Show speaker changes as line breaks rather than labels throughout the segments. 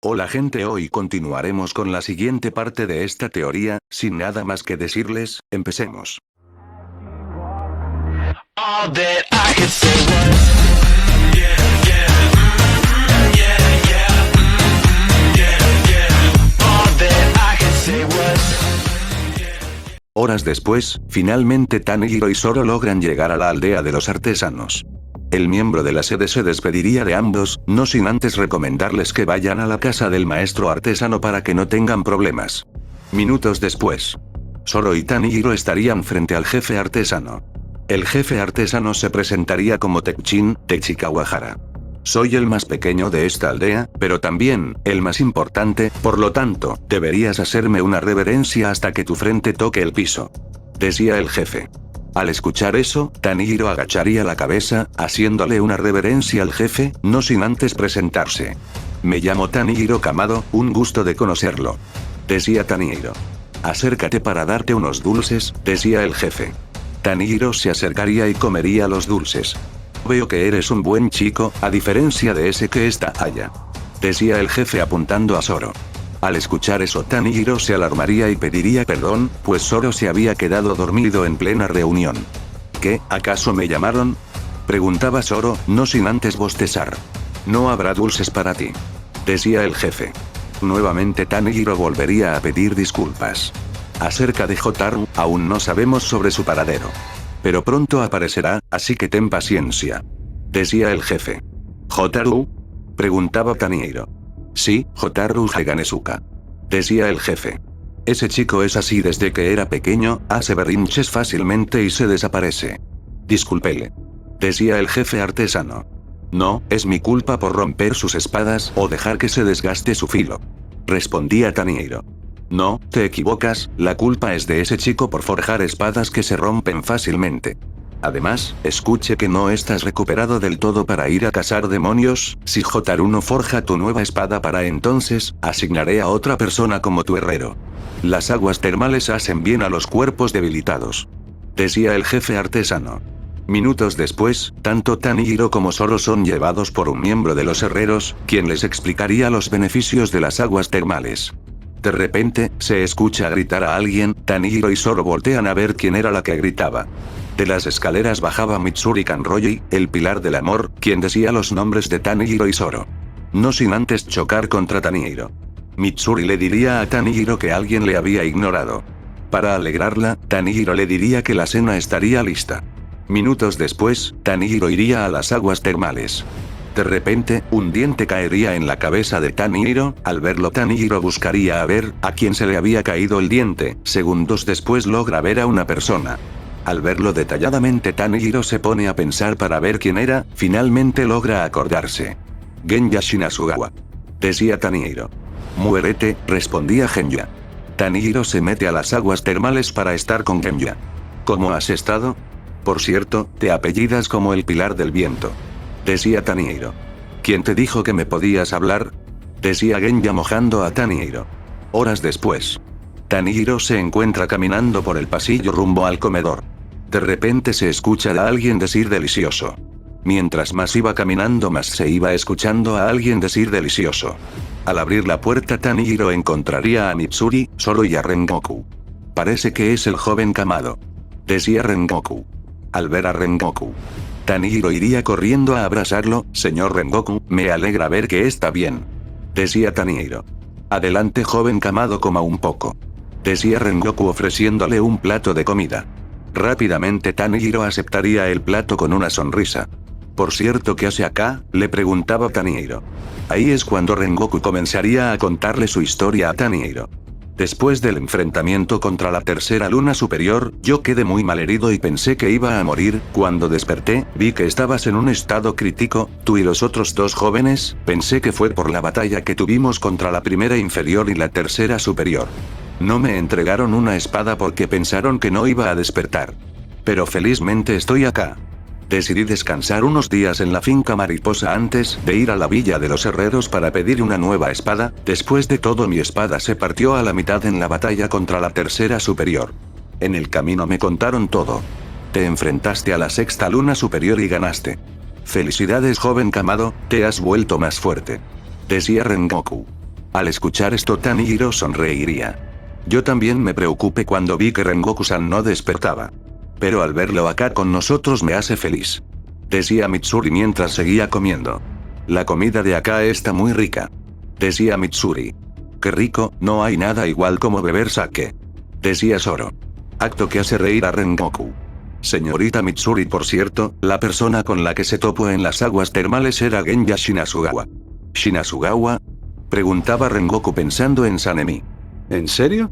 Hola gente, hoy continuaremos con la siguiente parte de esta teoría, sin nada más que decirles, empecemos.
All that I could say was all that I could say was.
Horas después, finalmente Tanjiro y Zoro logran llegar a la aldea de los artesanos. El miembro de la sede se despediría de ambos, no sin antes recomendarles que vayan a la casa del maestro artesano para que no tengan problemas. Minutos después, Zoro y Tanjiro estarían frente al jefe artesano. El jefe artesano se presentaría como Tekchin, Techi Kawahara. Soy el más pequeño de esta aldea, pero también, el más importante, por lo tanto, deberías hacerme una reverencia hasta que tu frente toque el piso. Decía el jefe. Al escuchar eso, Tanjiro agacharía la cabeza, haciéndole una reverencia al jefe, no sin antes presentarse. Me llamo Tanjiro Kamado, un gusto de conocerlo. Decía Tanjiro. Acércate para darte unos dulces, decía el jefe. Tanjiro se acercaría y comería los dulces. Veo que eres un buen chico, a diferencia de ese que está allá. Decía el jefe apuntando a Zoro. Al escuchar eso Tanjiro se alarmaría y pediría perdón, pues Zoro se había quedado dormido en plena reunión. ¿Qué, acaso me llamaron? Preguntaba Zoro, no sin antes bostezar. No habrá dulces para ti. Decía el jefe. Nuevamente Tanjiro volvería a pedir disculpas. Acerca de Hotaru, aún no sabemos sobre su paradero. Pero pronto aparecerá, así que ten paciencia. Decía el jefe. ¿Hotaru? Preguntaba Tanjiro. Sí, Hotaru Haganesuka. Decía el jefe. Ese chico es así desde que era pequeño, hace berrinches fácilmente y se desaparece. Discúlpele. Decía el jefe artesano. No, es mi culpa por romper sus espadas o dejar que se desgaste su filo. Respondía Tanjiro. No, te equivocas, la culpa es de ese chico por forjar espadas que se rompen fácilmente. Además, escuche que no estás recuperado del todo para ir a cazar demonios, si Hotaru no forja tu nueva espada para entonces, asignaré a otra persona como tu herrero. Las aguas termales hacen bien a los cuerpos debilitados. Decía el jefe artesano. Minutos después, tanto Tanjiro como Zoro son llevados por un miembro de los herreros, quien les explicaría los beneficios de las aguas termales. De repente, se escucha gritar a alguien, Tanjiro y Zoro voltean a ver quién era la que gritaba. De las escaleras bajaba Mitsuri Kanroji, el pilar del amor, quien decía los nombres de Tanjiro y Zoro. No sin antes chocar contra Tanjiro. Mitsuri le diría a Tanjiro que alguien le había ignorado. Para alegrarla, Tanjiro le diría que la cena estaría lista. Minutos después, Tanjiro iría a las aguas termales. De repente, un diente caería en la cabeza de Tanjiro, al verlo Tanjiro buscaría a ver a quién se le había caído el diente, segundos después logra ver a una persona. Al verlo detalladamente Tanjiro se pone a pensar para ver quién era, finalmente logra acordarse. Genya Shinasugawa. Decía Tanjiro. Muérete, respondía Genya. Tanjiro se mete a las aguas termales para estar con Genya. ¿Cómo has estado? Por cierto, te apellidas como el pilar del viento. Decía Tanjiro. ¿Quién te dijo que me podías hablar? Decía Genya mojando a Tanjiro. Horas después. Tanjiro se encuentra caminando por el pasillo rumbo al comedor. De repente se escucha a alguien decir delicioso. Mientras más iba caminando más se iba escuchando a alguien decir delicioso. Al abrir la puerta Tanjiro encontraría a Mitsuri, Zoro y a Rengoku. Parece que es el joven Kamado. Decía Rengoku. Al ver a Rengoku, Tanjiro iría corriendo a abrazarlo, señor Rengoku, me alegra ver que está bien. Decía Tanjiro. Adelante joven Kamado, coma un poco. Decía Rengoku ofreciéndole un plato de comida. Rápidamente Tanjiro aceptaría el plato con una sonrisa. Por cierto, ¿qué hace acá?, le preguntaba Tanjiro. Ahí es cuando Rengoku comenzaría a contarle su historia a Tanjiro. Después del enfrentamiento contra la tercera luna superior, yo quedé muy malherido y pensé que iba a morir. Cuando desperté, vi que estabas en un estado crítico, tú y los otros dos jóvenes, pensé que fue por la batalla que tuvimos contra la primera inferior y la tercera superior. No me entregaron una espada porque pensaron que no iba a despertar. Pero felizmente estoy acá. Decidí descansar unos días en la finca Mariposa antes de ir a la villa de los herreros para pedir una nueva espada. Después de todo, mi espada se partió a la mitad en la batalla contra la tercera superior. En el camino me contaron todo. Te enfrentaste a la sexta luna superior y ganaste. Felicidades joven Kamado, te has vuelto más fuerte. Decía Rengoku. Al escuchar esto Tanjiro sonreiría. Yo también me preocupé cuando vi que Rengoku-san no despertaba. Pero al verlo acá con nosotros me hace feliz. Decía Mitsuri mientras seguía comiendo. La comida de acá está muy rica. Decía Mitsuri. Qué rico, no hay nada igual como beber sake. Decía Zoro. Acto que hace reír a Rengoku. Señorita Mitsuri, por cierto, la persona con la que se topó en las aguas termales era Genya Shinasugawa. ¿Shinasugawa? Preguntaba Rengoku pensando en Sanemi.
¿En serio?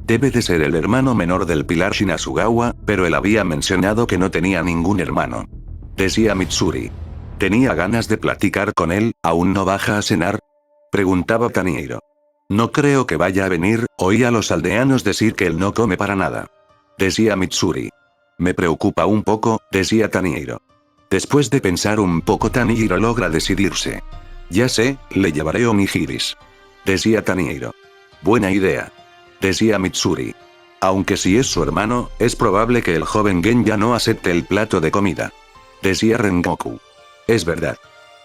Debe de ser el hermano menor del pilar Shinasugawa, pero él había mencionado que no tenía ningún hermano. Decía Mitsuri. ¿Tenía ganas de platicar con él? ¿Aún no baja a cenar? Preguntaba Tanjiro. No creo que vaya a venir, oí a los aldeanos decir que él no come para nada. Decía Mitsuri. Me preocupa un poco, decía Tanjiro. Después de pensar un poco Tanjiro logra decidirse. Ya sé, le llevaré onigiris. Decía Tanjiro. Buena idea. Decía Mitsuri. Aunque si es su hermano, es probable que el joven Genya no acepte el plato de comida. Decía Rengoku. Es verdad.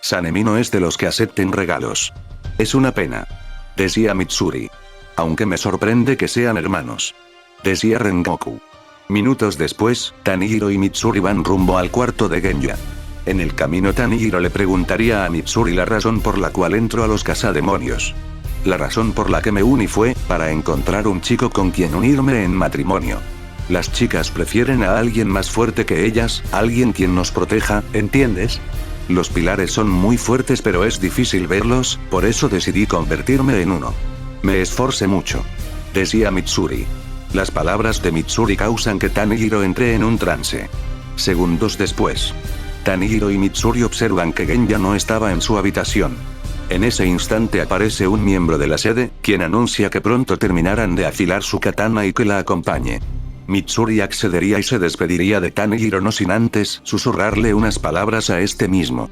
Sanemi no es de los que acepten regalos. Es una pena. Decía Mitsuri. Aunque me sorprende que sean hermanos. Decía Rengoku. Minutos después, Tanjiro y Mitsuri van rumbo al cuarto de Genya. En el camino Tanjiro le preguntaría a Mitsuri la razón por la cual entró a los cazademonios. La razón por la que me uní fue, para encontrar un chico con quien unirme en matrimonio. Las chicas prefieren a alguien más fuerte que ellas, alguien quien nos proteja, ¿entiendes? Los pilares son muy fuertes pero es difícil verlos, por eso decidí convertirme en uno. Me esforcé mucho. Decía Mitsuri. Las palabras de Mitsuri causan que Tanjiro entre en un trance. Segundos después. Tanjiro y Mitsuri observan que Genya no estaba en su habitación. En ese instante aparece un miembro de la sede, quien anuncia que pronto terminarán de afilar su katana y que la acompañe. Mitsuri accedería y se despediría de Tanjiro no sin antes susurrarle unas palabras a este mismo.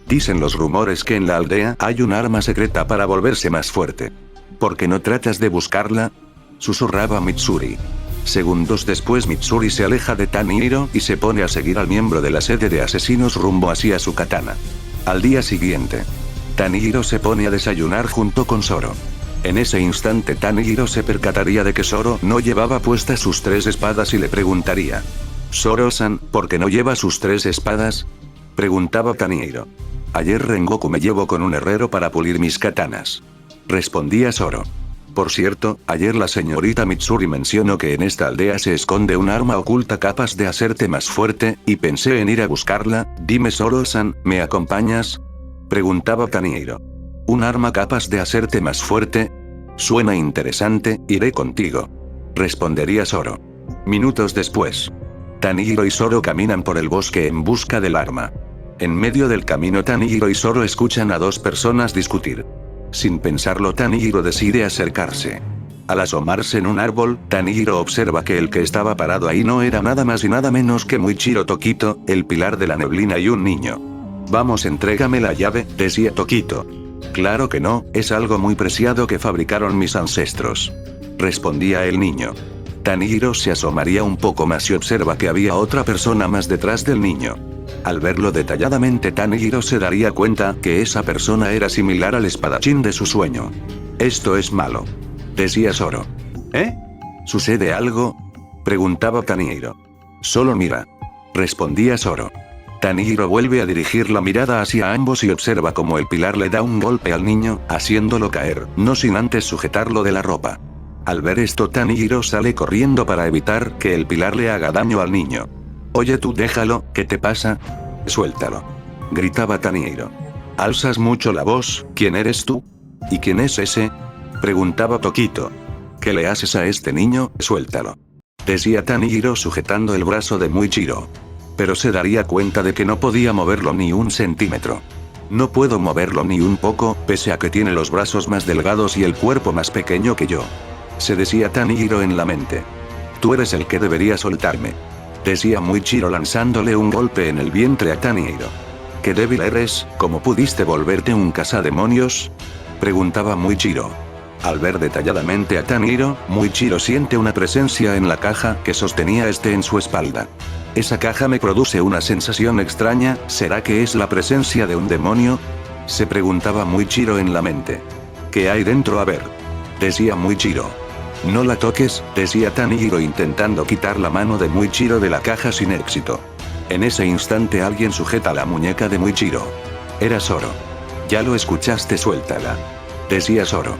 Dicen los rumores que en la aldea hay un arma secreta para volverse más fuerte. ¿Por qué no tratas de buscarla? Susurraba Mitsuri. Segundos después Mitsuri se aleja de Tanjiro y se pone a seguir al miembro de la sede de asesinos rumbo hacia su katana. Al día siguiente. Tanjiro se pone a desayunar junto con Zoro. En ese instante Tanjiro se percataría de que Zoro no llevaba puestas sus 3 espadas y le preguntaría. Zoro-san, ¿por qué no lleva sus 3 espadas? Preguntaba Tanjiro. Ayer Rengoku me llevó con un herrero para pulir mis katanas. Respondía Zoro. Por cierto, ayer la señorita Mitsuri mencionó que en esta aldea se esconde un arma oculta capaz de hacerte más fuerte, y pensé en ir a buscarla. Dime Zoro-san, ¿me acompañas? Preguntaba Tanjiro. ¿Un arma capaz de hacerte más fuerte? Suena interesante, iré contigo. Respondería Zoro. Minutos después. Tanjiro y Zoro caminan por el bosque en busca del arma. En medio del camino Tanjiro y Zoro escuchan a 2 personas discutir. Sin pensarlo Tanjiro decide acercarse. Al asomarse en un árbol, Tanjiro observa que el que estaba parado ahí no era nada más y nada menos que Muichiro Tokito, el pilar de la neblina y un niño. Vamos, entrégame la llave, decía Tokito. Claro que no, es algo muy preciado que fabricaron mis ancestros. Respondía el niño. Tanjiro se asomaría un poco más y observa que había otra persona más detrás del niño. Al verlo detalladamente Tanjiro se daría cuenta que esa persona era similar al espadachín de su sueño. Esto es malo. Decía Zoro. ¿Eh? ¿Sucede algo? Preguntaba Tanjiro. Solo mira. Respondía Zoro. Tanjiro vuelve a dirigir la mirada hacia ambos y observa cómo el pilar le da un golpe al niño, haciéndolo caer, no sin antes sujetarlo de la ropa. Al ver esto Tanjiro sale corriendo para evitar que el pilar le haga daño al niño. Oye tú déjalo, ¿qué te pasa? Suéltalo. Gritaba Tanjiro. Alzas mucho la voz, ¿quién eres tú? ¿Y quién es ese? Preguntaba Tokito. ¿Qué le haces a este niño? Suéltalo. Decía Tanjiro sujetando el brazo de Muichiro. Pero se daría cuenta de que no podía moverlo ni un centímetro. No puedo moverlo ni un poco, pese a que tiene los brazos más delgados y el cuerpo más pequeño que yo. Se decía Tanjiro en la mente. Tú eres el que debería soltarme. Decía Muichiro lanzándole un golpe en el vientre a Tanjiro. ¿Qué débil eres? ¿Cómo pudiste volverte un cazademonios? Preguntaba Muichiro. Al ver detalladamente a Tanjiro, Muichiro siente una presencia en la caja que sostenía en su espalda. Esa caja me produce una sensación extraña, ¿será que es la presencia de un demonio? Se preguntaba Muichiro en la mente. ¿Qué hay dentro? A ver. Decía Muichiro. No la toques, decía Tanjiro intentando quitar la mano de Muichiro de la caja sin éxito. En ese instante alguien sujeta la muñeca de Muichiro. Era Zoro. Ya lo escuchaste, suéltala. Decía Zoro.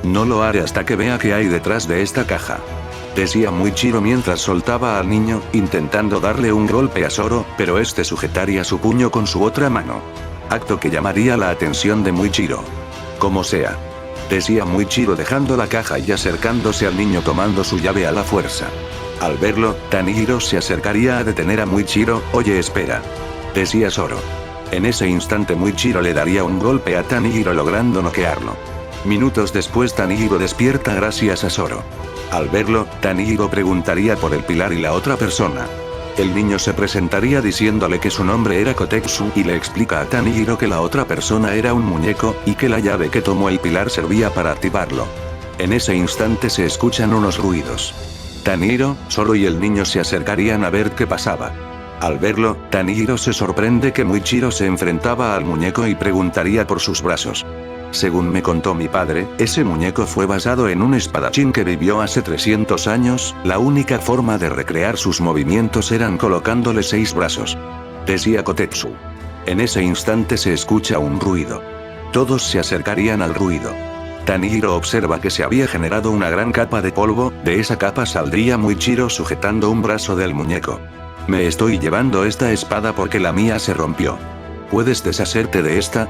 No lo haré hasta que vea qué hay detrás de esta caja. Decía Muichiro mientras soltaba al niño, intentando darle un golpe a Zoro, pero este sujetaría su puño con su otra mano. Acto que llamaría la atención de Muichiro. Como sea. Decía Muichiro dejando la caja y acercándose al niño tomando su llave a la fuerza. Al verlo, Tanjiro se acercaría a detener a Muichiro. Oye, espera. Decía Zoro. En ese instante Muichiro le daría un golpe a Tanjiro logrando noquearlo. Minutos después Tanjiro despierta gracias a Zoro. Al verlo, Tanjiro preguntaría por el pilar y la otra persona. El niño se presentaría diciéndole que su nombre era Kotetsu y le explica a Tanjiro que la otra persona era un muñeco, y que la llave que tomó el pilar servía para activarlo. En ese instante se escuchan unos ruidos. Tanjiro, Zoro y el niño se acercarían a ver qué pasaba. Al verlo, Tanjiro se sorprende que Muichiro se enfrentaba al muñeco y preguntaría por sus brazos. Según me contó mi padre, ese muñeco fue basado en un espadachín que vivió hace 300 años, la única forma de recrear sus movimientos eran colocándole 6 brazos. Decía Kotetsu. En ese instante se escucha un ruido. Todos se acercarían al ruido. Tanjiro observa que se había generado una gran capa de polvo, de esa capa saldría Muichiro sujetando un brazo del muñeco. Me estoy llevando esta espada porque la mía se rompió. ¿Puedes deshacerte de esta?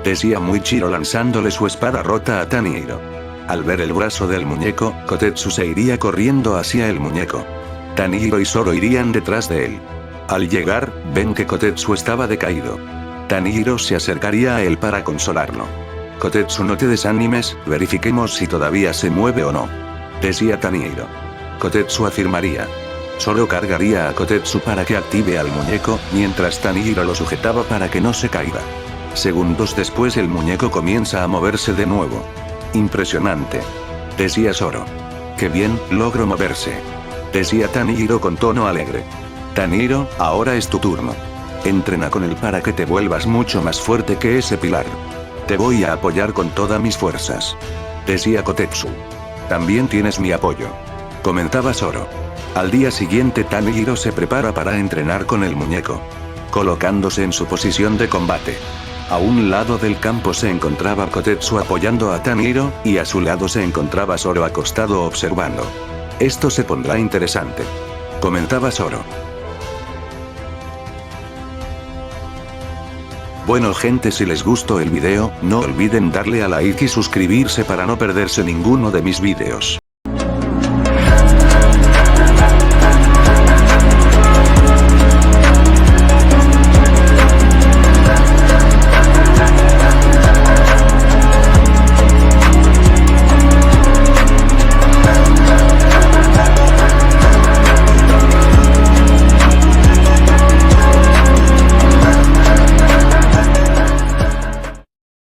Decía Muichiro lanzándole su espada rota a Tanjiro. Al ver el brazo del muñeco, Kotetsu se iría corriendo hacia el muñeco. Tanjiro y Zoro irían detrás de él. Al llegar, ven que Kotetsu estaba decaído. Tanjiro se acercaría a él para consolarlo. Kotetsu, no te desanimes, verifiquemos si todavía se mueve o no. Decía Tanjiro. Kotetsu afirmaría. Zoro cargaría a Kotetsu para que active al muñeco, mientras Tanjiro lo sujetaba para que no se caiga. Segundos después el muñeco comienza a moverse de nuevo. Impresionante. Decía Zoro. Qué bien, logro moverse. Decía Tanjiro con tono alegre. Tanjiro, ahora es tu turno. Entrena con él para que te vuelvas mucho más fuerte que ese pilar. Te voy a apoyar con todas mis fuerzas. Decía Kotetsu. También tienes mi apoyo. Comentaba Zoro. Al día siguiente Tanjiro se prepara para entrenar con el muñeco. Colocándose en su posición de combate. A un lado del campo se encontraba Kotetsu apoyando a Tanjiro, y a su lado se encontraba Zoro acostado observando. Esto se pondrá interesante. Comentaba Zoro. Bueno gente, si les gustó el video, no olviden darle a like y suscribirse para no perderse ninguno de mis videos.